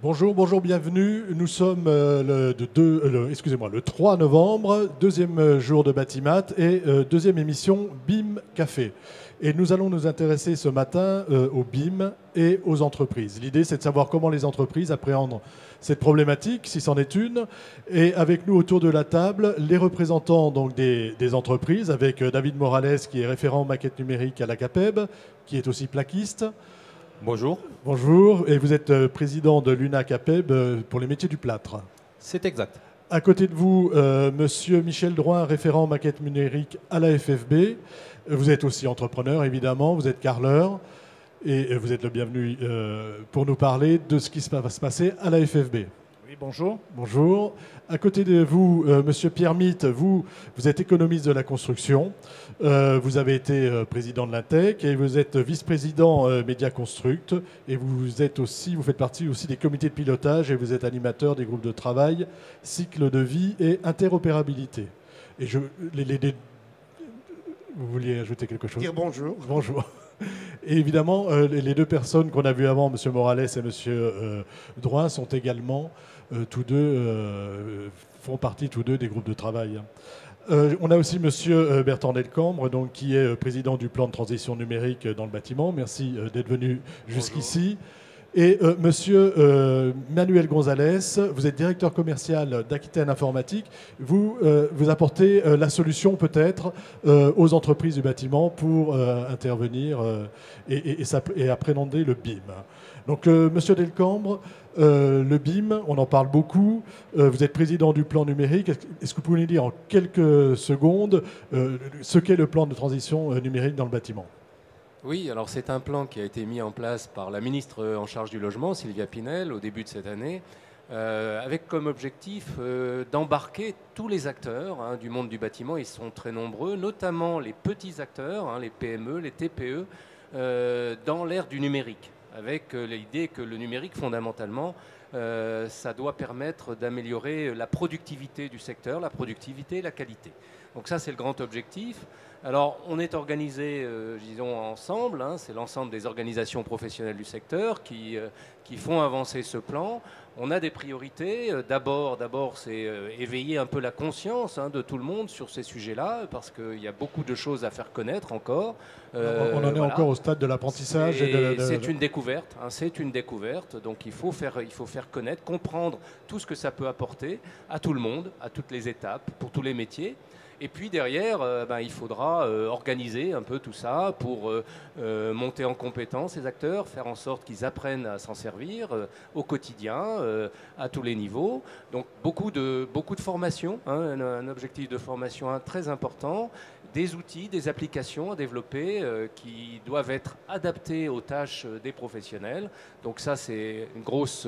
Bonjour, bonjour, bienvenue. Nous sommes le 3 novembre, deuxième jour de Batimat et deuxième émission BIM Café. Et nous allons nous intéresser ce matin au BIM et aux entreprises. L'idée, c'est de savoir comment les entreprises appréhendent cette problématique, si c'en est une. Et avec nous autour de la table, les représentants donc, des entreprises, avec David Morales, qui est référent maquette numérique à la CAPEB, qui est aussi plaquiste. Bonjour. Bonjour, et vous êtes président de l'UNA CAPEB pour les métiers du plâtre. C'est exact. À côté de vous, monsieur Michel Drouin, référent maquette numérique à la FFB. Vous êtes aussi entrepreneur, évidemment, vous êtes carreleur, et vous êtes le bienvenu pour nous parler de ce qui va se passer à la FFB. Oui, bonjour. Bonjour. À côté de vous, monsieur Pierre Mitte, vous êtes économiste de la construction. Vous avez été président de l'INTEC et vous êtes vice-président Média-Construct. Et vous faites partie aussi des comités de pilotage et vous êtes animateur des groupes de travail, cycle de vie et interopérabilité. Et vous vouliez ajouter quelque chose ? Dire bonjour. Bonjour. Et évidemment, les deux personnes qu'on a vues avant, M. Morales et M. Drouin, sont également font partie tous deux des groupes de travail. On a aussi M. Bertrand Delcambre, donc, qui est président du plan de transition numérique dans le bâtiment. Merci d'être venu jusqu'ici. Et Monsieur Manuel Gonzalez, vous êtes directeur commercial d'Aquitaine Informatique. Vous apportez la solution peut-être aux entreprises du bâtiment pour intervenir et appréhender le BIM. Donc Monsieur Delcambre, le BIM, on en parle beaucoup. Vous êtes président du plan numérique. Est-ce que vous pouvez nous dire en quelques secondes ce qu'est le plan de transition numérique dans le bâtiment ? Oui, alors c'est un plan qui a été mis en place par la ministre en charge du logement, Sylvia Pinel, au début de cette année, avec comme objectif d'embarquer tous les acteurs du monde du bâtiment. Ils sont très nombreux, notamment les petits acteurs, les PME, les TPE, dans l'ère du numérique, avec l'idée que le numérique, fondamentalement, ça doit permettre d'améliorer la productivité du secteur, la productivité et la qualité. Donc ça, c'est le grand objectif. Alors, on est organisé, disons, ensemble. C'est l'ensemble des organisations professionnelles du secteur qui font avancer ce plan. On a des priorités. D'abord, c'est éveiller un peu la conscience de tout le monde sur ces sujets-là, parce qu'il y a beaucoup de choses à faire connaître encore. On en est encore au stade de l'apprentissage. C'est une découverte. C'est une découverte. Donc, il faut faire connaître, comprendre tout ce que ça peut apporter à tout le monde, à toutes les étapes, pour tous les métiers. Et puis derrière, il faudra organiser un peu tout ça pour monter en compétence ces acteurs, faire en sorte qu'ils apprennent à s'en servir au quotidien, à tous les niveaux. Donc beaucoup de formation, un objectif de formation très important, des outils, des applications à développer qui doivent être adaptés aux tâches des professionnels. Donc ça, c'est une grosse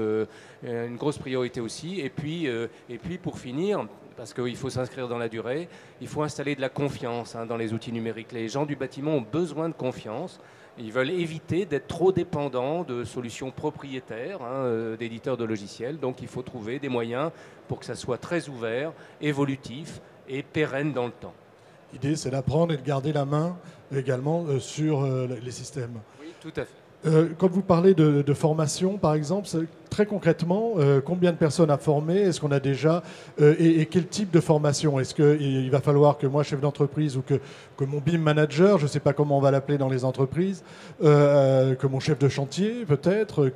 priorité aussi. Et puis pour finir, parce qu'il faut s'inscrire dans la durée, il faut installer de la confiance dans les outils numériques. Les gens du bâtiment ont besoin de confiance. Ils veulent éviter d'être trop dépendants de solutions propriétaires, d'éditeurs de logiciels. Donc il faut trouver des moyens pour que ça soit très ouvert, évolutif et pérenne dans le temps. L'idée, c'est d'apprendre et de garder la main également sur les systèmes. Oui, tout à fait. Quand vous parlez de formation, par exemple, très concrètement, combien de personnes à former ? Est-ce qu'on a déjà et quel type de formation ? Est-ce qu'il va falloir que moi, chef d'entreprise, ou que mon BIM manager, je ne sais pas comment on va l'appeler dans les entreprises, que mon chef de chantier, peut-être,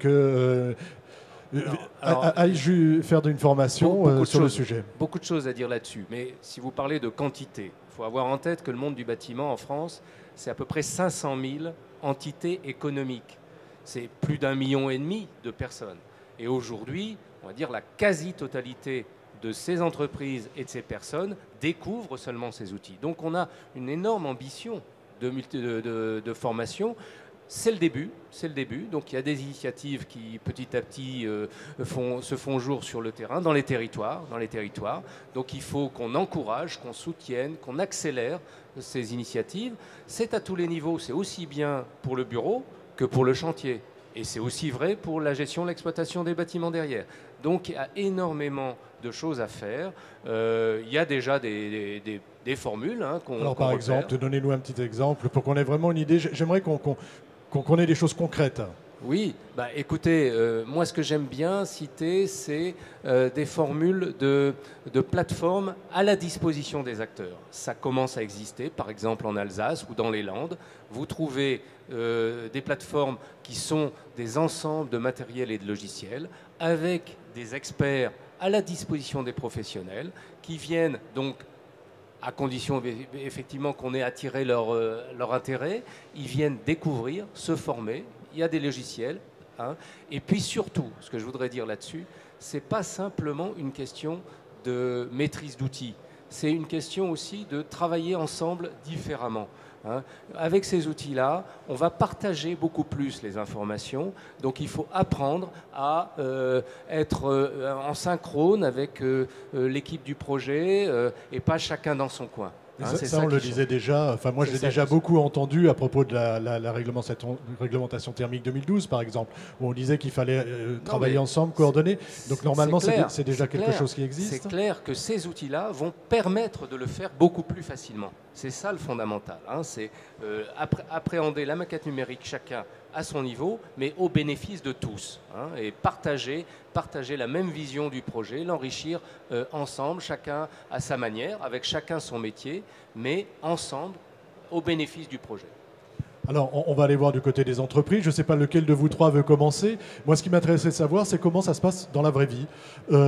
aille faire une formation sur le sujet ? Beaucoup de choses à dire là-dessus. Mais si vous parlez de quantité, il faut avoir en tête que le monde du bâtiment en France, c'est à peu près 500 000 entités économiques. C'est plus d'1,5 million de personnes. Et aujourd'hui, on va dire la quasi-totalité de ces entreprises et de ces personnes découvrent seulement ces outils. Donc on a une énorme ambition de formation. C'est le début. Donc il y a des initiatives qui petit à petit se font jour sur le terrain, dans les territoires. Donc il faut qu'on encourage, qu'on soutienne, qu'on accélère ces initiatives. C'est à tous les niveaux. C'est aussi bien pour le bureau que pour le chantier. Et c'est aussi vrai pour la gestion, l'exploitation des bâtiments derrière. Donc il y a énormément de choses à faire. Il y a déjà des formules qu'on Alors par exemple, donnez-nous un petit exemple pour qu'on ait vraiment une idée. J'aimerais qu'on ait des choses concrètes. Oui, bah, écoutez, moi ce que j'aime bien citer, c'est des formules de plateformes à la disposition des acteurs. Ça commence à exister, par exemple en Alsace ou dans les Landes. Vous trouvez des plateformes qui sont des ensembles de matériel et de logiciels avec des experts à la disposition des professionnels qui viennent donc à condition effectivement qu'on ait attiré leur intérêt, ils viennent découvrir, se former. Il y a des logiciels. Hein, et puis surtout, ce que je voudrais dire là-dessus, ce n'est pas simplement une question de maîtrise d'outils. C'est une question aussi de travailler ensemble différemment. Hein. Avec ces outils-là, on va partager beaucoup plus les informations. Donc il faut apprendre à être en synchrone avec l'équipe du projet et pas chacun dans son coin. Hein, ça on le disait déjà, enfin moi je l'ai déjà beaucoup entendu à propos de la réglementation thermique 2012 par exemple, où on disait qu'il fallait travailler ensemble, coordonner. Donc normalement c'est déjà quelque chose qui existe. C'est clair que ces outils-là vont permettre de le faire beaucoup plus facilement. C'est ça le fondamental, hein, c'est appréhender la maquette numérique chacun à son niveau, mais au bénéfice de tous, hein, et partager la même vision du projet, l'enrichir ensemble, chacun à sa manière, avec chacun son métier, mais ensemble au bénéfice du projet. Alors, on va aller voir du côté des entreprises. Je ne sais pas lequel de vous trois veut commencer. Moi, ce qui m'intéressait de savoir, c'est comment ça se passe dans la vraie vie.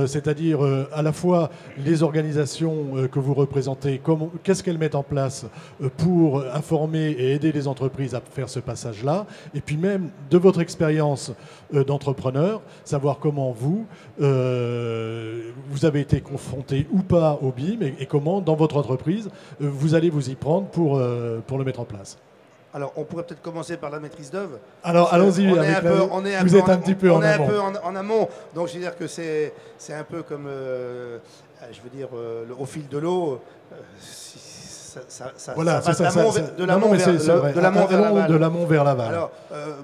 C'est-à-dire, à la fois, les organisations que vous représentez, qu'est-ce qu'elles mettent en place pour informer et aider les entreprises à faire ce passage-là. Et puis même, de votre expérience d'entrepreneur, savoir comment vous avez été confronté ou pas au BIM et comment, dans votre entreprise, vous allez vous y prendre pour le mettre en place. Alors, on pourrait peut-être commencer par la maîtrise d'œuvre. Alors, allons-y. Vous êtes un petit peu en amont. On est un peu en amont. Donc, je veux dire que c'est un peu comme, je veux dire, au fil de l'eau. Voilà, ça va de l'amont vers l'aval. Alors,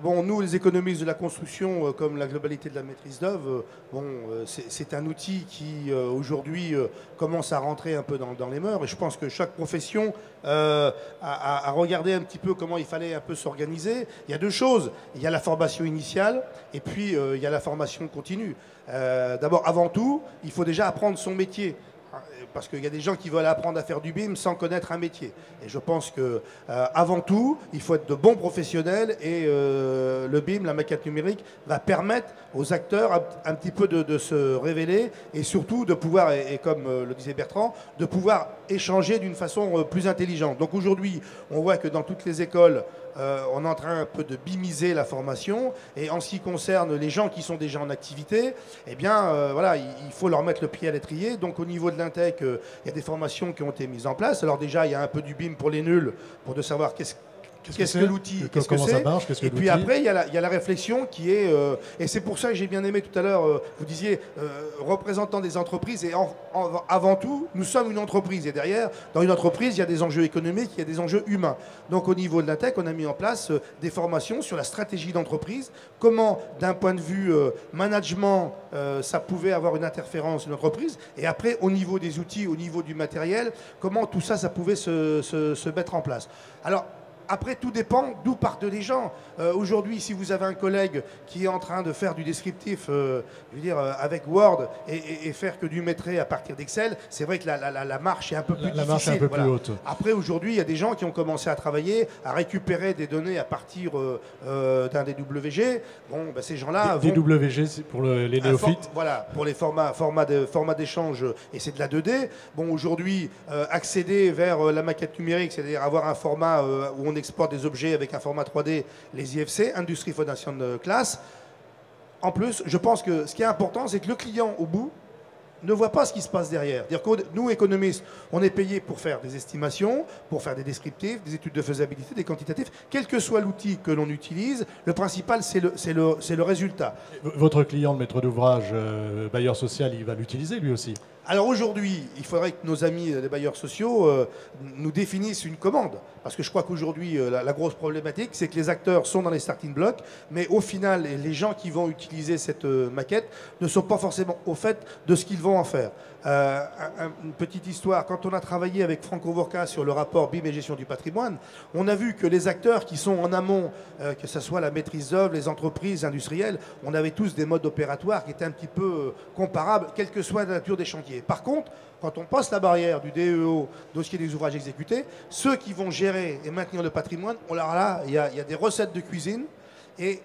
bon, nous, les économistes de la construction, comme la globalité de la maîtrise d'œuvre, bon, c'est un outil qui, aujourd'hui, commence à rentrer un peu dans les mœurs. Et je pense que chaque profession a regardé un petit peu comment il fallait un peu s'organiser. Il y a deux choses. Il y a la formation initiale et puis il y a la formation continue. D'abord, avant tout, il faut déjà apprendre son métier. Parce qu'il y a des gens qui veulent apprendre à faire du BIM sans connaître un métier. Et je pense que avant tout, il faut être de bons professionnels et le BIM, la maquette numérique, va permettre aux acteurs un petit peu de se révéler et surtout de pouvoir, et comme le disait Bertrand, de pouvoir échanger d'une façon plus intelligente. Donc aujourd'hui, on voit que dans toutes les écoles, on est en train un peu de bimiser la formation. Et en ce qui concerne les gens qui sont déjà en activité, eh bien, voilà, il faut leur mettre le pied à l'étrier. Donc au niveau de l'Intec, il y a des formations qui ont été mises en place. Alors déjà, il y a un peu du BIM pour les nuls, pour de savoir qu'est-ce que l'outil, qu'est-ce que c'est. Et puis après, il y a la réflexion qui est... et c'est pour ça que j'ai bien aimé tout à l'heure, vous disiez, représentant des entreprises. Et avant tout, nous sommes une entreprise. Et derrière, dans une entreprise, il y a des enjeux économiques, il y a des enjeux humains. Donc au niveau de l'Intec, on a mis en place des formations sur la stratégie d'entreprise. Comment, d'un point de vue management, ça pouvait avoir une interférence d'une entreprise. Et après, au niveau des outils, au niveau du matériel, comment tout ça, ça pouvait se mettre en place. Alors, après, tout dépend d'où partent les gens. Aujourd'hui, si vous avez un collègue qui est en train de faire du descriptif, je veux dire, avec Word et faire que du maîtrise à partir d'Excel, c'est vrai que la marche est un peu plus difficile. La marche est un peu plus haute. Après, aujourd'hui, il y a des gens qui ont commencé à travailler, à récupérer des données à partir d'un DWG. Bon, ben, ces gens-là... DWG, c'est pour les néophytes. Voilà, pour les formats d'échange, et c'est de la 2D. Bon, aujourd'hui, accéder vers la maquette numérique, c'est-à-dire avoir un format où on exporte des objets avec un format 3D, les IFC, Industry Foundation Class. En plus, je pense que ce qui est important, c'est que le client, au bout, ne voit pas ce qui se passe derrière. C'est-à-dire que nous, économistes, on est payés pour faire des estimations, pour faire des descriptifs, des études de faisabilité, des quantitatifs. Quel que soit l'outil que l'on utilise, le principal, c'est le résultat. Votre client, le maître d'ouvrage, bailleur social, il va l'utiliser lui aussi? Alors aujourd'hui, il faudrait que nos amis les bailleurs sociaux nous définissent une commande. Parce que je crois qu'aujourd'hui, la grosse problématique, c'est que les acteurs sont dans les starting blocks, mais au final, les gens qui vont utiliser cette maquette ne sont pas forcément au fait de ce qu'ils vont vont en faire. Une petite histoire, quand on a travaillé avec Franco Vorca sur le rapport BIM et gestion du patrimoine, on a vu que les acteurs qui sont en amont, que ce soit la maîtrise d'œuvre, les entreprises industrielles, on avait tous des modes opératoires qui étaient un petit peu comparables, quelle que soit la nature des chantiers. Par contre, quand on passe la barrière du DEO, dossier des ouvrages exécutés, ceux qui vont gérer et maintenir le patrimoine, alors là, il y a des recettes de cuisine et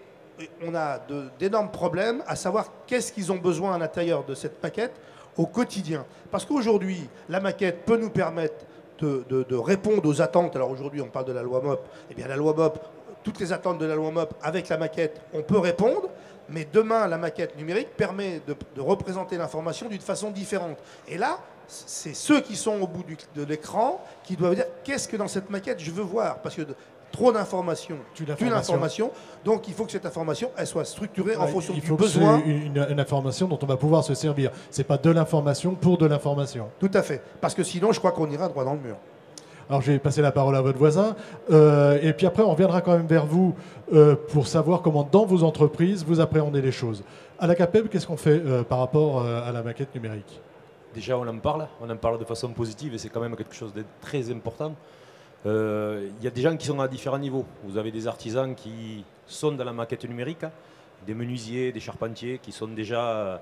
on a d'énormes problèmes à savoir qu'est-ce qu'ils ont besoin à l'intérieur de cette maquette au quotidien. Parce qu'aujourd'hui, la maquette peut nous permettre de répondre aux attentes. Alors aujourd'hui, on parle de la loi MOP. Eh bien, la loi MOP, toutes les attentes de la loi MOP, avec la maquette, on peut répondre. Mais demain, la maquette numérique permet de représenter l'information d'une façon différente. Et là, c'est ceux qui sont au bout de l'écran qui doivent dire qu'est-ce que dans cette maquette je veux voir. Parce que trop d'informations, une information. Donc il faut que cette information elle soit structurée en fonction du besoin. Il faut que c'est une information dont on va pouvoir se servir. Ce n'est pas de l'information pour de l'information. Tout à fait. Parce que sinon, je crois qu'on ira droit dans le mur. Alors je vais passer la parole à votre voisin. Et puis après, on reviendra quand même vers vous pour savoir comment, dans vos entreprises, vous appréhendez les choses. À la CAPEB, qu'est-ce qu'on fait par rapport à la maquette numérique? Déjà, on en parle de façon positive et c'est quand même quelque chose de très important. Il y a des gens qui sont à différents niveaux. Vous avez des artisans qui sont dans la maquette numérique, des menuisiers, des charpentiers qui sont déjà,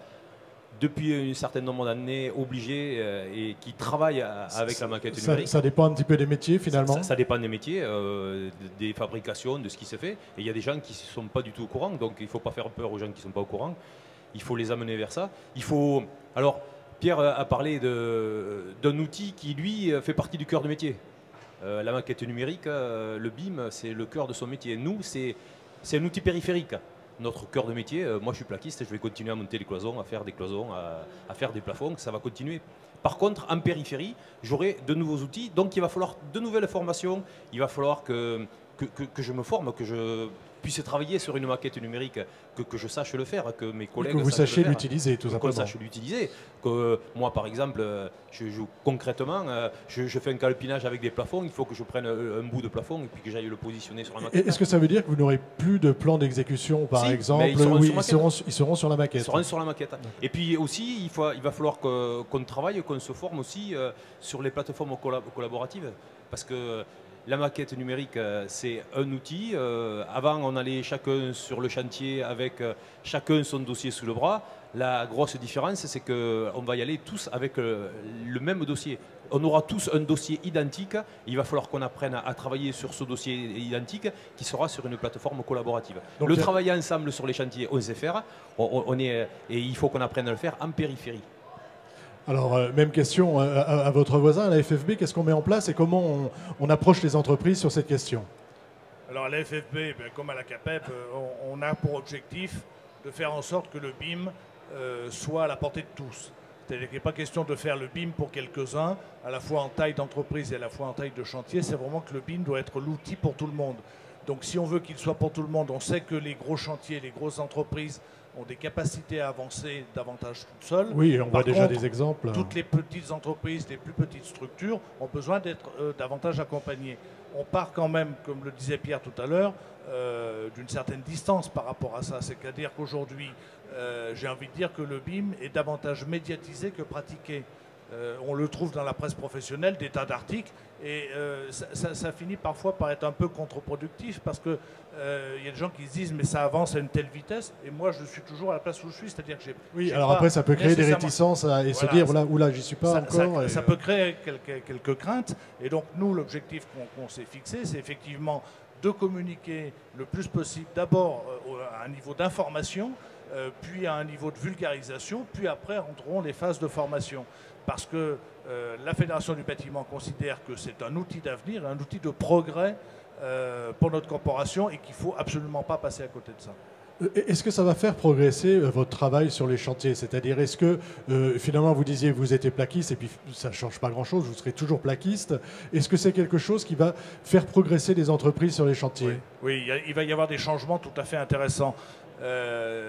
depuis un certain nombre d'années, obligés et qui travaillent avec la maquette numérique. Ça dépend un petit peu des métiers finalement. Ça dépend des métiers, des fabrications, de ce qui se fait. Et il y a des gens qui ne sont pas du tout au courant, donc il ne faut pas faire peur aux gens qui ne sont pas au courant. Il faut les amener vers ça. Alors, Pierre a parlé d'un outil qui, lui, fait partie du cœur de métier. La maquette numérique, le BIM, c'est le cœur de son métier. Nous, c'est un outil périphérique. Notre cœur de métier, moi je suis plaquiste, je vais continuer à monter les cloisons, à faire des cloisons, à faire des plafonds, ça va continuer. Par contre, en périphérie, j'aurai de nouveaux outils, donc il va falloir de nouvelles formations, il va falloir que je me forme, que je puisse travailler sur une maquette numérique, que je sache le faire, que mes collègues que vous sachiez l'utiliser, tout simplement. Que sache l'utiliser. Que moi, par exemple, concrètement, je fais un calpinage avec des plafonds, il faut que je prenne un bout de plafond et puis que j'aille le positionner sur la maquette. Est-ce que ça veut dire que vous n'aurez plus de plan d'exécution, par exemple? Ils seront sur la maquette. Ils seront sur la maquette. Et puis aussi, il va falloir qu'on travaille, qu'on se forme aussi sur les plateformes collaboratives. Parce que la maquette numérique, c'est un outil. Avant, on allait chacun sur le chantier avec chacun son dossier sous le bras. La grosse différence, c'est qu'on va y aller tous avec le même dossier. On aura tous un dossier identique. Il va falloir qu'on apprenne à travailler sur ce dossier identique qui sera sur une plateforme collaborative. Donc, le travailler ensemble sur les chantiers, on sait faire. Et il faut qu'on apprenne à le faire en périphérie. Alors, même question à votre voisin, à la FFB, qu'est-ce qu'on met en place et comment on approche les entreprises sur cette question? Alors, à la FFB, comme à la CAPEB, on a pour objectif de faire en sorte que le BIM soit à la portée de tous. C'est-à-dire qu'il n'est pas question de faire le BIM pour quelques-uns, à la fois en taille d'entreprise et à la fois en taille de chantier. C'est vraiment que le BIM doit être l'outil pour tout le monde. Donc, si on veut qu'il soit pour tout le monde, on sait que les gros chantiers, les grosses entreprises ont des capacités à avancer davantage toutes seules. Oui, on voit déjà des exemples. Toutes les petites entreprises, les plus petites structures ont besoin d'être davantage accompagnées. On part quand même, comme le disait Pierre tout à l'heure, d'une certaine distance par rapport à ça. C'est-à-dire qu'aujourd'hui, j'ai envie de dire que le BIM est davantage médiatisé que pratiqué. On le trouve dans la presse professionnelle, des tas d'articles, et ça finit parfois par être un peu contre-productif parce qu'il y a des gens qui se disent mais ça avance à une telle vitesse, et moi je suis toujours à la place où je suis, c'est-à-dire que j'ai... Oui, alors après ça peut créer des réticences et voilà, se dire oula, j'y suis pas encore. Ça peut créer quelques craintes, et donc nous l'objectif qu'on s'est fixé, c'est effectivement de communiquer le plus possible, d'abord à un niveau d'information, puis à un niveau de vulgarisation, puis après rentreront les phases de formation. Parce que la Fédération du bâtiment considère que c'est un outil d'avenir, un outil de progrès pour notre corporation et qu'il ne faut absolument pas passer à côté de ça. Est-ce que ça va faire progresser votre travail sur les chantiers? C'est-à-dire, est-ce que finalement vous disiez que vous étiez plaquiste et puis ça ne change pas grand-chose, vous serez toujours plaquiste. Est-ce que c'est quelque chose qui va faire progresser les entreprises sur les chantiers? Oui, il va y avoir des changements tout à fait intéressants.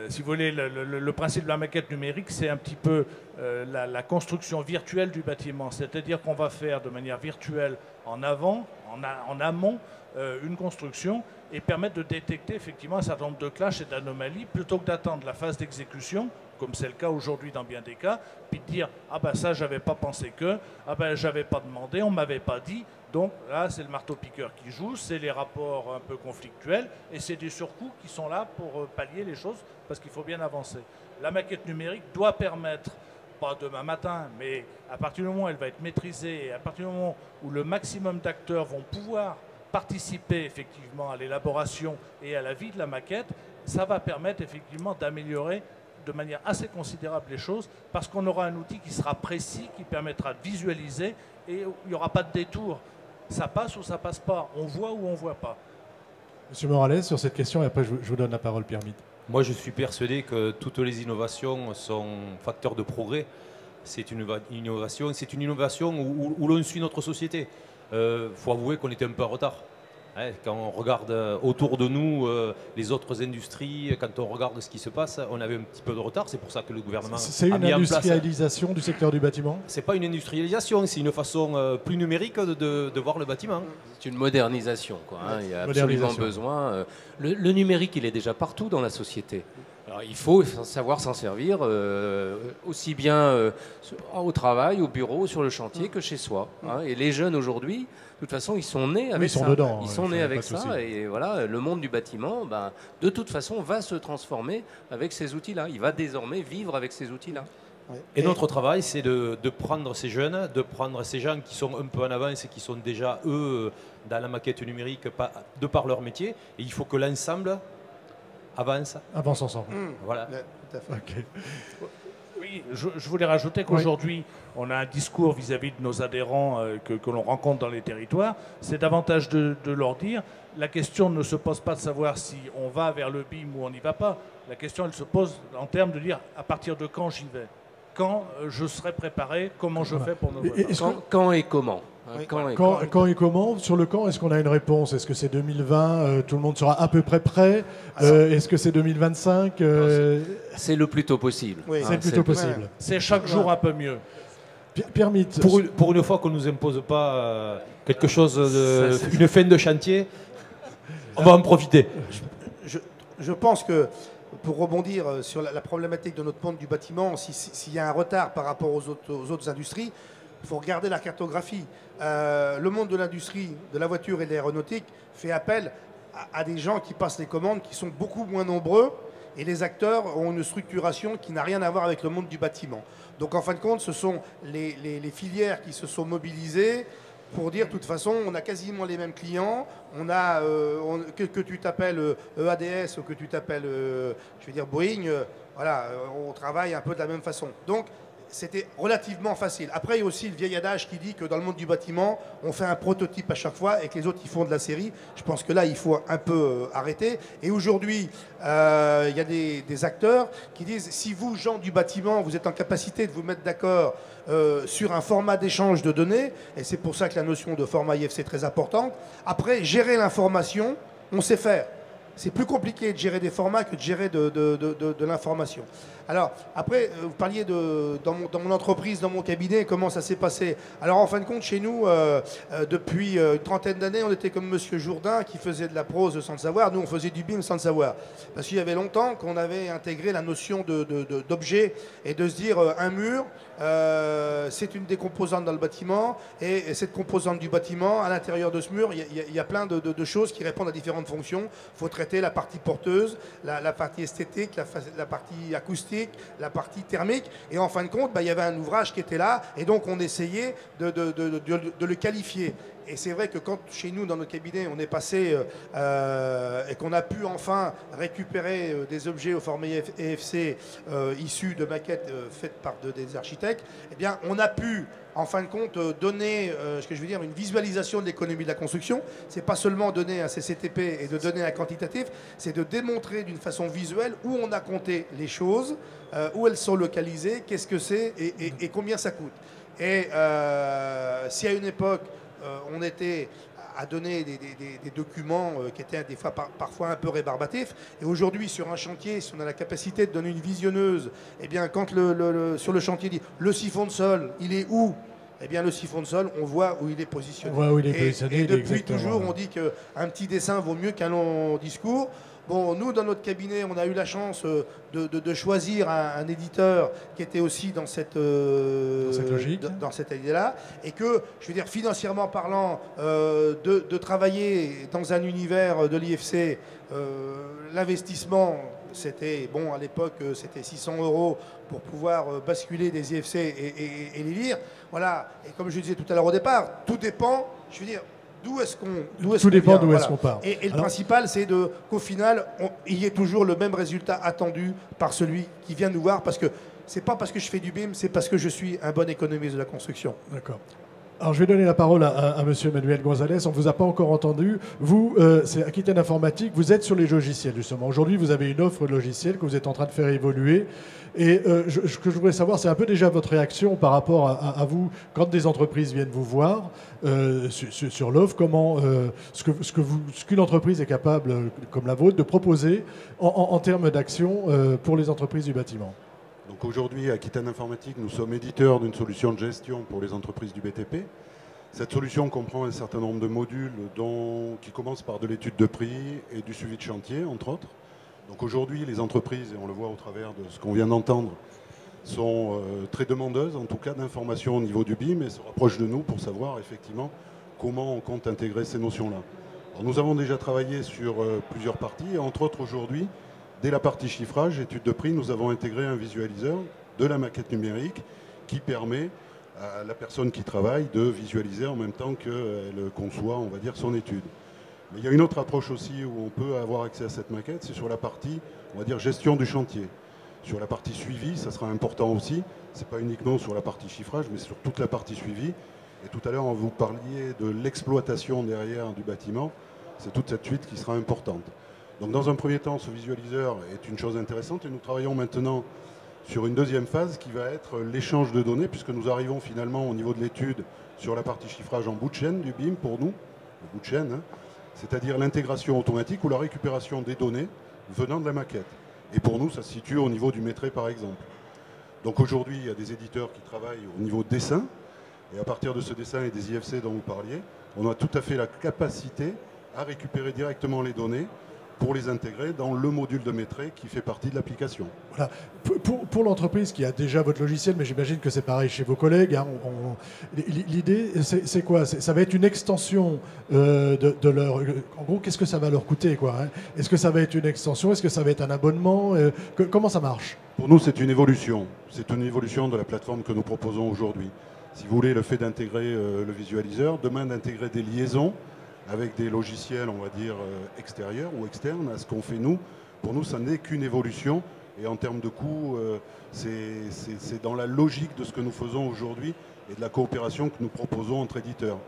Si vous voulez, le principe de la maquette numérique, c'est un petit peu la construction virtuelle du bâtiment. C'est-à-dire qu'on va faire de manière virtuelle en amont, une construction et permettre de détecter effectivement un certain nombre de clashs et d'anomalies plutôt que d'attendre la phase d'exécution comme c'est le cas aujourd'hui dans bien des cas, puis de dire « Ah ben ça, j'avais pas pensé que, ah ben j'avais pas demandé, on m'avait pas dit ». Donc là, c'est le marteau-piqueur qui joue, c'est les rapports un peu conflictuels, et c'est des surcoûts qui sont là pour pallier les choses, parce qu'il faut bien avancer. La maquette numérique doit permettre, pas demain matin, mais à partir du moment où elle va être maîtrisée, et à partir du moment où le maximum d'acteurs vont pouvoir participer effectivement à l'élaboration et à la vie de la maquette, ça va permettre effectivement d'améliorer de manière assez considérable les choses, parce qu'on aura un outil qui sera précis, qui permettra de visualiser, et il n'y aura pas de détour. Ça passe ou ça passe pas, on voit ou on voit pas. Monsieur Morales, sur cette question, et après je vous donne la parole, Pierre Mitte. Moi, je suis persuadé que toutes les innovations sont facteurs de progrès. C'est une innovation, où l'on suit notre société. Faut avouer qu'on était un peu en retard. Quand on regarde autour de nous les autres industries, quand on regarde ce qui se passe, on avait un petit peu de retard. C'est pour ça que le gouvernement c'est a une mis en place... industrialisation du secteur du bâtiment? C'est pas une industrialisation, c'est une façon plus numérique de voir le bâtiment. C'est une modernisation, quoi, hein. Il y a absolument besoin. Le numérique, il est déjà partout dans la société. Alors, il faut savoir s'en servir aussi bien au travail, au bureau, sur le chantier que chez soi, hein. Et les jeunes aujourd'hui, de toute façon, ils sont nés avec ça. Ils sont nés avec ça. Et voilà, le monde du bâtiment, ben, de toute façon, va se transformer avec ces outils-là. Il va désormais vivre avec ces outils-là. Et notre travail, c'est de prendre ces jeunes, de prendre ces gens qui sont un peu en avance et qui sont déjà, eux, dans la maquette numérique de par leur métier. Et il faut que l'ensemble avance. Avance ensemble. Voilà. Tout à fait. Okay. Oui, je voulais rajouter qu'aujourd'hui, on a un discours vis-à-vis de nos adhérents que l'on rencontre dans les territoires. C'est davantage de leur dire, la question ne se pose pas de savoir si on va vers le BIM ou on n'y va pas. La question, elle se pose en termes de dire, à partir de quand j'y vais? Quand je serai préparé? Comment je fais pour Quand et comment? Quand et comment? Sur le quand, est-ce qu'on a une réponse? Est-ce que c'est 2020? Tout le monde sera à peu près prêt? Est-ce que c'est 2025? C'est le plus tôt possible. Oui. C'est le plus tôt possible. C'est chaque jour un peu mieux. Pierre Mitte. Pour une fois qu'on ne nous impose pas quelque chose, une fin de chantier, on va en profiter. Je pense que, pour rebondir sur la problématique de notre monde du bâtiment, s'il y a un retard par rapport aux autres industries, il faut regarder la cartographie. Le monde de l'industrie, de la voiture et de l'aéronautique fait appel à des gens qui passent les commandes qui sont beaucoup moins nombreux, et les acteurs ont une structuration qui n'a rien à voir avec le monde du bâtiment. Donc en fin de compte, ce sont les filières qui se sont mobilisées pour dire, de toute façon, on a quasiment les mêmes clients, on a, que tu t'appelles EADS ou que tu t'appelles, je vais dire, Boeing, voilà, on travaille un peu de la même façon. Donc, c'était relativement facile. Après, il y a aussi le vieil adage qui dit que dans le monde du bâtiment, on fait un prototype à chaque fois et que les autres, ils font de la série. Je pense que là, il faut un peu arrêter. Et aujourd'hui, il y a des acteurs qui disent, si vous, gens du bâtiment, vous êtes en capacité de vous mettre d'accord sur un format d'échange de données, et c'est pour ça que la notion de format IFC est très importante, après, gérer l'information, on sait faire. C'est plus compliqué de gérer des formats que de gérer de l'information. Alors, après, vous parliez dans mon entreprise, dans mon cabinet, comment ça s'est passé. Alors, en fin de compte, chez nous, depuis une trentaine d'années, on était comme Monsieur Jourdain qui faisait de la prose sans le savoir. Nous, on faisait du BIM sans le savoir. Parce qu'il y avait longtemps qu'on avait intégré la notion d'objet et de se dire un mur, c'est une des composantes dans le bâtiment. Et cette composante du bâtiment, à l'intérieur de ce mur, il y a plein de choses qui répondent à différentes fonctions. Il faut traiter la partie porteuse, la partie esthétique, la partie acoustique, la partie thermique, et en fin de compte, il y avait un ouvrage qui était là, et donc on essayait de le qualifier. Et c'est vrai que quand, chez nous, dans notre cabinet, on est passé et qu'on a pu enfin récupérer des objets au format EFC issus de maquettes faites par des architectes, eh bien, on a pu, en fin de compte, donner, ce que je veux dire, une visualisation de l'économie de la construction. C'est pas seulement donner un CCTP et de donner un quantitatif, c'est de démontrer d'une façon visuelle où on a compté les choses, où elles sont localisées, qu'est-ce que c'est et combien ça coûte. Et si à une époque, on était à donner des documents qui étaient des fois parfois un peu rébarbatifs. Et aujourd'hui, sur un chantier, si on a la capacité de donner une visionneuse, eh bien, quand sur le chantier dit le siphon de sol, il est où? Eh bien, le siphon de sol, on voit où il est positionné. On voit où il est positionné. Et depuis toujours, on dit qu'un petit dessin vaut mieux qu'un long discours. Bon, nous, dans notre cabinet, on a eu la chance de choisir un éditeur qui était aussi dans cette logique, dans cette idée-là, et que, je veux dire, financièrement parlant, de travailler dans un univers de l'IFC, l'investissement, c'était, bon, à l'époque, c'était 600 € pour pouvoir basculer des IFC et les lire. Voilà, et comme je disais tout à l'heure au départ, tout dépend, je veux dire, tout dépend d'où est-ce qu'on part. Et le principal, c'est qu'au final, il y ait toujours le même résultat attendu par celui qui vient nous voir, parce que c'est pas parce que je fais du BIM, c'est parce que je suis un bon économiste de la construction. D'accord. Alors, je vais donner la parole à Monsieur Manuel Gonzalez. On ne vous a pas encore entendu. Vous, c'est Aquitaine Informatique, vous êtes sur les logiciels, justement. Aujourd'hui, vous avez une offre de logiciels que vous êtes en train de faire évoluer. Et ce que je voudrais savoir, c'est un peu déjà votre réaction par rapport à vous, quand des entreprises viennent vous voir sur l'offre, comment ce qu'une entreprise est capable, comme la vôtre, de proposer en termes d'action pour les entreprises du bâtiment. Donc aujourd'hui, à Aquitaine Informatique, nous sommes éditeurs d'une solution de gestion pour les entreprises du BTP. Cette solution comprend un certain nombre de modules qui commencent par de l'étude de prix et du suivi de chantier, entre autres. Donc aujourd'hui, les entreprises, et on le voit au travers de ce qu'on vient d'entendre, sont très demandeuses, en tout cas, d'informations au niveau du BIM et se rapprochent de nous pour savoir effectivement comment on compte intégrer ces notions-là. Alors, nous avons déjà travaillé sur plusieurs parties, et entre autres aujourd'hui, dès la partie chiffrage, étude de prix, nous avons intégré un visualiseur de la maquette numérique qui permet à la personne qui travaille de visualiser en même temps qu'elle conçoit, on va dire, son étude. Mais il y a une autre approche aussi où on peut avoir accès à cette maquette, c'est sur la partie, on va dire, gestion du chantier. Sur la partie suivi, ça sera important aussi. Ce n'est pas uniquement sur la partie chiffrage, mais sur toute la partie suivi. Et tout à l'heure, vous parliez de l'exploitation derrière du bâtiment. C'est toute cette suite qui sera importante. Donc dans un premier temps, ce visualiseur est une chose intéressante et nous travaillons maintenant sur une deuxième phase qui va être l'échange de données, puisque nous arrivons finalement au niveau de l'étude sur la partie chiffrage en bout de chaîne du BIM pour nous, le bout de chaîne, hein, c'est-à-dire l'intégration automatique ou la récupération des données venant de la maquette. Et pour nous, ça se situe au niveau du métré par exemple. Donc aujourd'hui, il y a des éditeurs qui travaillent au niveau dessin, et à partir de ce dessin et des IFC dont vous parliez, on a tout à fait la capacité à récupérer directement les données pour les intégrer dans le module de métré qui fait partie de l'application. Voilà. Pour l'entreprise qui a déjà votre logiciel, mais j'imagine que c'est pareil chez vos collègues, hein, l'idée, c'est quoi? Ça va être une extension de leur... En gros, qu'est-ce que ça va leur coûter, quoi, hein? Est-ce que ça va être une extension? Est-ce que ça va être un abonnement? Comment ça marche? Pour nous, c'est une évolution. C'est une évolution de la plateforme que nous proposons aujourd'hui. Si vous voulez, le fait d'intégrer le visualiseur, demain d'intégrer des liaisons avec des logiciels, on va dire, extérieurs ou externes à ce qu'on fait nous. Pour nous, ça n'est qu'une évolution. Et en termes de coût, c'est dans la logique de ce que nous faisons aujourd'hui et de la coopération que nous proposons entre éditeurs.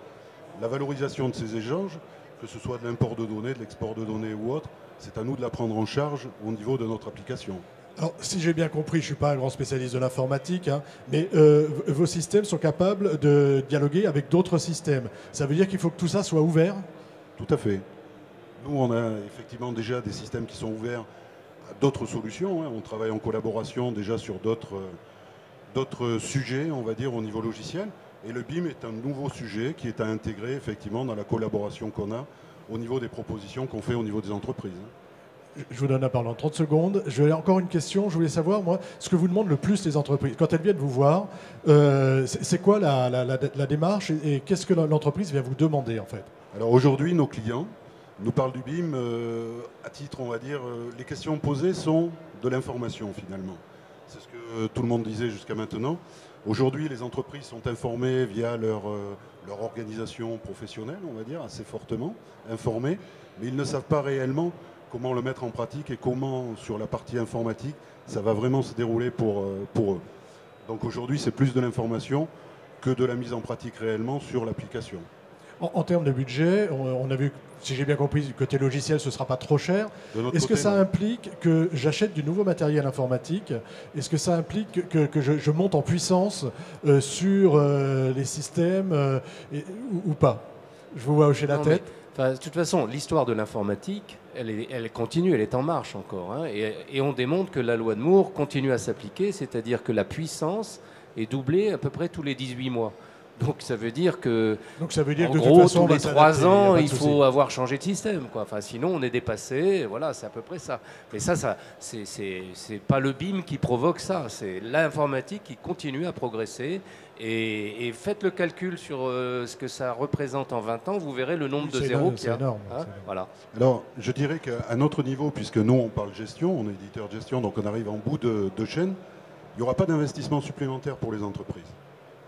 La valorisation de ces échanges, que ce soit de l'import de données, de l'export de données ou autre, c'est à nous de la prendre en charge au niveau de notre application. Alors, si j'ai bien compris, je ne suis pas un grand spécialiste de l'informatique, hein, mais vos systèmes sont capables de dialoguer avec d'autres systèmes. Ça veut dire qu'il faut que tout ça soit ouvert? Tout à fait. Nous, on a effectivement déjà des systèmes qui sont ouverts à d'autres solutions, hein. On travaille en collaboration déjà sur d'autres sujets, on va dire, au niveau logiciel. Et le BIM est un nouveau sujet qui est à intégrer effectivement dans la collaboration qu'on a au niveau des propositions qu'on fait au niveau des entreprises. Je vous donne la parole en 30 secondes. J'ai encore une question. Je voulais savoir, moi, ce que vous demandent le plus les entreprises. Quand elles viennent vous voir, c'est quoi la démarche et qu'est-ce que l'entreprise vient vous demander, en fait? Alors aujourd'hui, nos clients nous parlent du BIM à titre, on va dire, les questions posées sont de l'information, finalement. C'est ce que tout le monde disait jusqu'à maintenant. Aujourd'hui, les entreprises sont informées via leur organisation professionnelle, on va dire, assez fortement informées, mais ils ne savent pas réellement comment le mettre en pratique et comment, sur la partie informatique, ça va vraiment se dérouler pour eux. Donc aujourd'hui, c'est plus de l'information que de la mise en pratique réellement sur l'application. En termes de budget, on a vu, si j'ai bien compris, du côté logiciel, ce ne sera pas trop cher. Est-ce que ça implique que j'achète du nouveau matériel informatique? Est-ce que ça implique que je monte en puissance sur les systèmes ou pas? Je vous vois hocher la tête. De toute façon, l'histoire de l'informatique, elle continue, elle est en marche encore, hein, et on démontre que la loi de Moore continue à s'appliquer, c'est-à-dire que la puissance est doublée à peu près tous les 18 mois. Donc ça veut dire que, Donc ça veut dire en que de gros, toute façon, on tous va les s'adapter, 3 y a ans, pas de il souci. faut avoir changé de système, quoi. Enfin, sinon, on est dépassé. Voilà, c'est à peu près ça. Mais ça c'est pas le BIM qui provoque ça. C'est l'informatique qui continue à progresser. Et faites le calcul sur ce que ça représente en 20 ans. Vous verrez le nombre de zéros qu'il y a. C'est énorme. Hein, c'est énorme. voilà. Alors, je dirais qu'à notre niveau, puisque nous, on parle gestion, on est éditeur de gestion, donc on arrive en bout de chaîne, il n'y aura pas d'investissement supplémentaire pour les entreprises.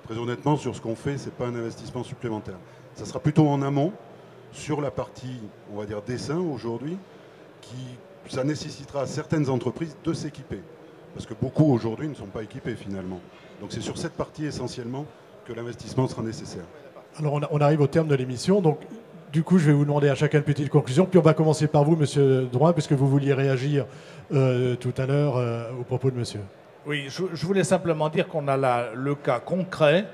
Très honnêtement, sur ce qu'on fait, ce n'est pas un investissement supplémentaire. Ça sera plutôt en amont, sur la partie, on va dire, dessin aujourd'hui, ça nécessitera à certaines entreprises de s'équiper. Parce que beaucoup aujourd'hui ne sont pas équipés finalement. Donc c'est sur cette partie essentiellement que l'investissement sera nécessaire. Alors on arrive au terme de l'émission, donc du coup je vais vous demander à chacun une petite conclusion, puis on va commencer par vous, Monsieur Drouin, puisque vous vouliez réagir tout à l'heure au propos de Monsieur. Oui, je voulais simplement dire qu'on a là le cas concret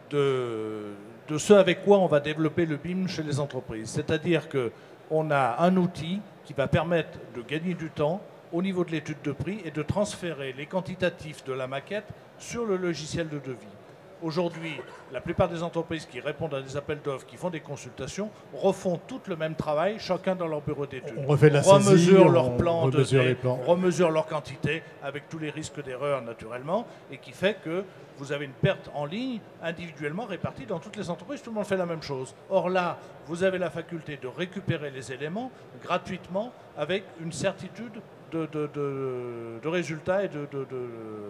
de ce avec quoi on va développer le BIM chez les entreprises. C'est-à-dire qu'on a un outil qui va permettre de gagner du temps au niveau de l'étude de prix et de transférer les quantitatifs de la maquette sur le logiciel de devis. Aujourd'hui, la plupart des entreprises qui répondent à des appels d'offres, qui font des consultations, refont tout le même travail, chacun dans leur bureau d'études. On refait de la saisie, remesurent leurs plans de remesurent les dés, plans. remesurent leur quantité, avec tous les risques d'erreur naturellement, et qui fait que vous avez une perte en ligne individuellement répartie dans toutes les entreprises, tout le monde fait la même chose. Or là, vous avez la faculté de récupérer les éléments gratuitement avec une certitude de résultats et de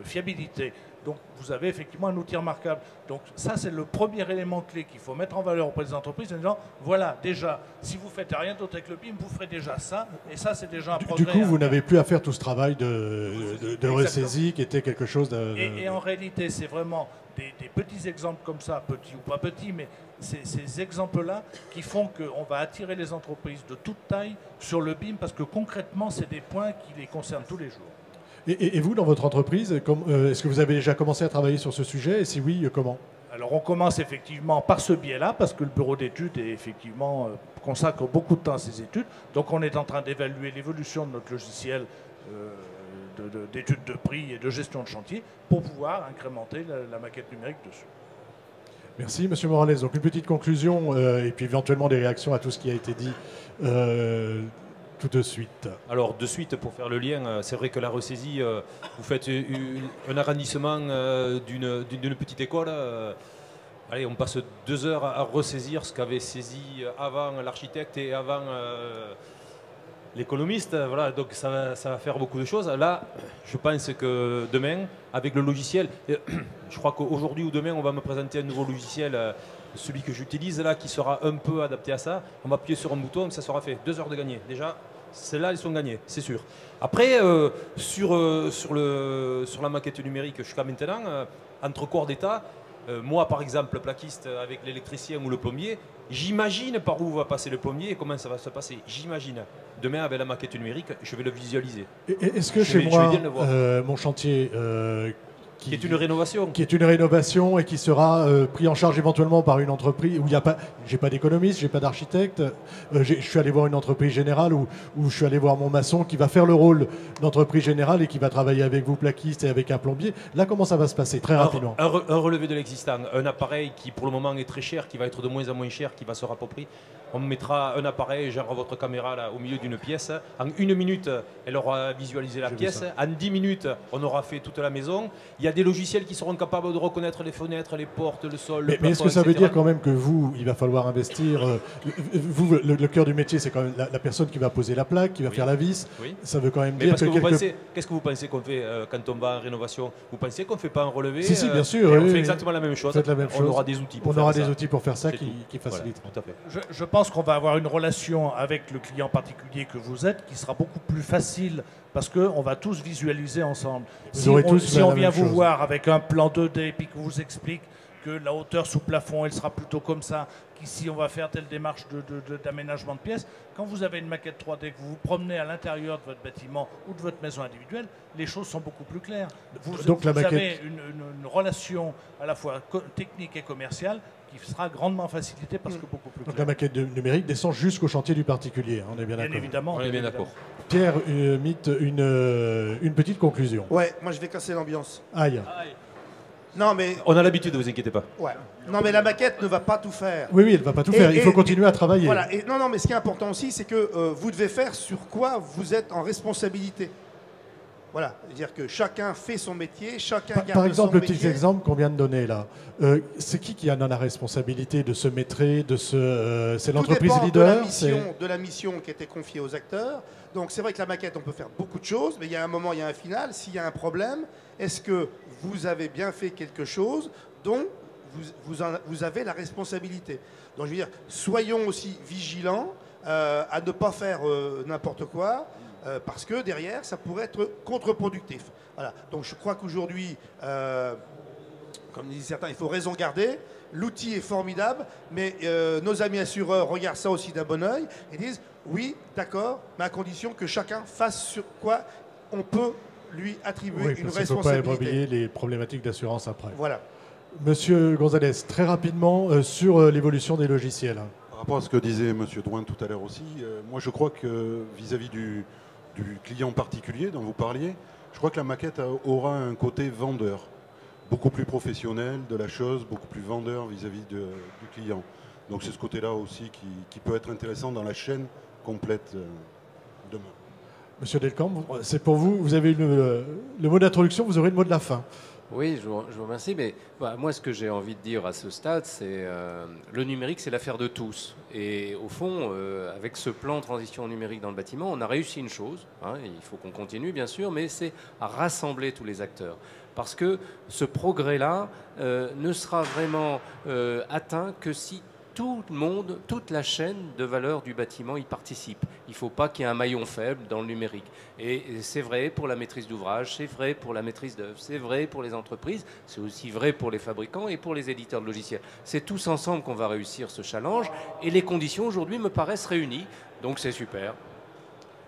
fiabilité. Donc vous avez effectivement un outil remarquable. Donc ça, c'est le premier élément clé qu'il faut mettre en valeur auprès des entreprises en disant, voilà, déjà, si vous ne faites rien d'autre avec le BIM, vous ferez déjà ça, et ça, c'est déjà un progrès. Du coup, vous n'avez plus à faire tout ce travail de ressaisie qui était quelque chose de... Et en réalité, c'est vraiment des petits exemples comme ça, petits ou pas petits, mais ces exemples-là qui font qu'on va attirer les entreprises de toute taille sur le BIM, parce que concrètement, c'est des points qui les concernent tous les jours. Et vous, dans votre entreprise, est-ce que vous avez déjà commencé à travailler sur ce sujet? Et si oui, comment? Alors on commence effectivement par ce biais-là, parce que le bureau d'études effectivement consacre beaucoup de temps à ces études. Donc on est en train d'évaluer l'évolution de notre logiciel d'études de prix et de gestion de chantier pour pouvoir incrémenter la maquette numérique dessus. Merci, Monsieur Morales. Donc une petite conclusion et puis éventuellement des réactions à tout ce qui a été dit tout de suite. Alors de suite, pour faire le lien, c'est vrai que la ressaisie, vous faites un arrondissement d'une petite école. Allez, on passe 2 heures à ressaisir ce qu'avait saisi avant l'architecte et avant l'économiste. Voilà, donc ça va faire beaucoup de choses. Là, je pense que demain, avec le logiciel, je crois qu'aujourd'hui ou demain, on va me présenter un nouveau logiciel, celui que j'utilise là, qui sera un peu adapté à ça. On va appuyer sur un bouton et ça sera fait. 2 heures de gagner. Déjà, celles-là, elles sont gagnées, c'est sûr. Après, sur la maquette numérique jusqu'à maintenant, entre corps d'État, moi, par exemple, plaquiste avec l'électricien ou le plombier, j'imagine par où va passer le plombier et comment ça va se passer. J'imagine. Demain, avec la maquette numérique, je vais le visualiser. Est-ce que chez moi, mon chantier... qui est une rénovation. Qui est une rénovation et qui sera pris en charge éventuellement par une entreprise où il n'y a pas... J'ai pas d'économiste, j'ai pas d'architecte. Je suis allé voir une entreprise générale où je suis allé voir mon maçon qui va faire le rôle d'entreprise générale et qui va travailler avec vous, plaquiste, et avec un plombier. Là, comment ça va se passer? Très rapidement. Un relevé de l'existant. Un appareil qui, pour le moment, est très cher, qui va être de moins en moins cher, qui va se rapproprier. On mettra un appareil, genre votre caméra là, au milieu d'une pièce. En 1 minute, elle aura visualisé la pièce. En 10 minutes, on aura fait toute la maison. Il y a des logiciels qui seront capables de reconnaître les fenêtres, les portes, le sol, le plafond, mais est-ce que ça veut etc. dire quand même que vous, il va falloir investir... vous, le cœur du métier, c'est quand même la personne qui va poser la plaque, qui va faire la vis. Oui. Ça veut quand même Mais dire parce que... qu'est-ce que vous pensez qu'on fait quand on va en rénovation? Vous pensez qu'on ne fait pas un relevé? Si, bien sûr. On oui, fait exactement la même chose. Faites la même chose. On aura des outils pour On faire aura ça. des outils pour faire ça qui Voilà, facilitent. tout à fait. Je pense qu'on va avoir une relation avec le client particulier que vous êtes qui sera beaucoup plus facile parce qu'on va tous visualiser ensemble. Si on vient vous voir avec un plan 2D et puis qu'on vous explique que la hauteur sous plafond, elle sera plutôt comme ça, qu'ici on va faire telle démarche d'aménagement de pièces, quand vous avez une maquette 3D, que vous vous promenez à l'intérieur de votre bâtiment ou de votre maison individuelle, les choses sont beaucoup plus claires. Vous avez une relation à la fois technique et commerciale qui sera grandement facilitée parce que beaucoup plus claire. Donc la maquette numérique descend jusqu'au chantier du particulier, on est bien d'accord. Bien évidemment. On est bien d'accord. Pierre, Mitt, une petite conclusion. Ouais, moi je vais casser l'ambiance. Aïe. Non, mais, On a l'habitude, ne vous inquiétez pas. ouais. Non, mais la maquette ne va pas tout faire. Oui, oui, elle ne va pas tout faire. Il faut continuer à travailler. Voilà. Et, non, mais ce qui est important aussi, c'est que vous devez faire sur quoi vous êtes en responsabilité. Voilà. C'est-à-dire que chacun fait son métier, chacun garde Par exemple, son le métier. petit exemple qu'on vient de donner là, c'est qui en a la responsabilité de ce maîtrise, c'est l'entreprise Tout dépend leader de la mission qui était confiée aux acteurs. Donc c'est vrai que la maquette, on peut faire beaucoup de choses, mais il y a un moment, il y a un final. S'il y a un problème, est-ce que vous avez bien fait quelque chose dont vous avez la responsabilité? Donc je veux dire, soyons aussi vigilants à ne pas faire n'importe quoi, parce que derrière, ça pourrait être contre-productif. Voilà. Donc je crois qu'aujourd'hui, comme disent certains, il faut raison garder. L'outil est formidable, mais nos amis assureurs regardent ça aussi d'un bon œil et disent oui, d'accord, mais à condition que chacun fasse sur quoi on peut lui attribuer oui, une parce qu'il ne faut pas responsabilité. oublier les problématiques d'assurance après. Voilà. Monsieur Gonzalez, très rapidement sur l'évolution des logiciels. Par rapport à ce que disait M. Drouin tout à l'heure aussi, moi je crois que vis-à-vis du client particulier dont vous parliez, je crois que la maquette aura un côté vendeur, beaucoup plus professionnel de la chose, beaucoup plus vendeur vis-à-vis du client. Donc c'est ce côté-là aussi qui peut être intéressant dans la chaîne complète demain. Monsieur Delcambre, c'est pour vous, vous avez eu le mot d'introduction, vous aurez le mot de la fin. Oui, je vous remercie, mais moi ce que j'ai envie de dire à ce stade, c'est le numérique, c'est l'affaire de tous. Et au fond, avec ce plan de transition numérique dans le bâtiment, on a réussi une chose, hein, il faut qu'on continue bien sûr, mais c'est à rassembler tous les acteurs. Parce que ce progrès-là ne sera vraiment atteint que si tout le monde, toute la chaîne de valeur du bâtiment y participe. Il ne faut pas qu'il y ait un maillon faible dans le numérique. Et c'est vrai pour la maîtrise d'ouvrage, c'est vrai pour la maîtrise d'œuvre, c'est vrai pour les entreprises, c'est aussi vrai pour les fabricants et pour les éditeurs de logiciels. C'est tous ensemble qu'on va réussir ce challenge et les conditions aujourd'hui me paraissent réunies. Donc c'est super.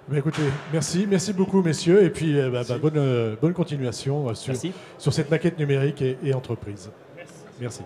Mais écoutez, merci beaucoup messieurs et puis bonne continuation sur cette maquette numérique et entreprise. Merci.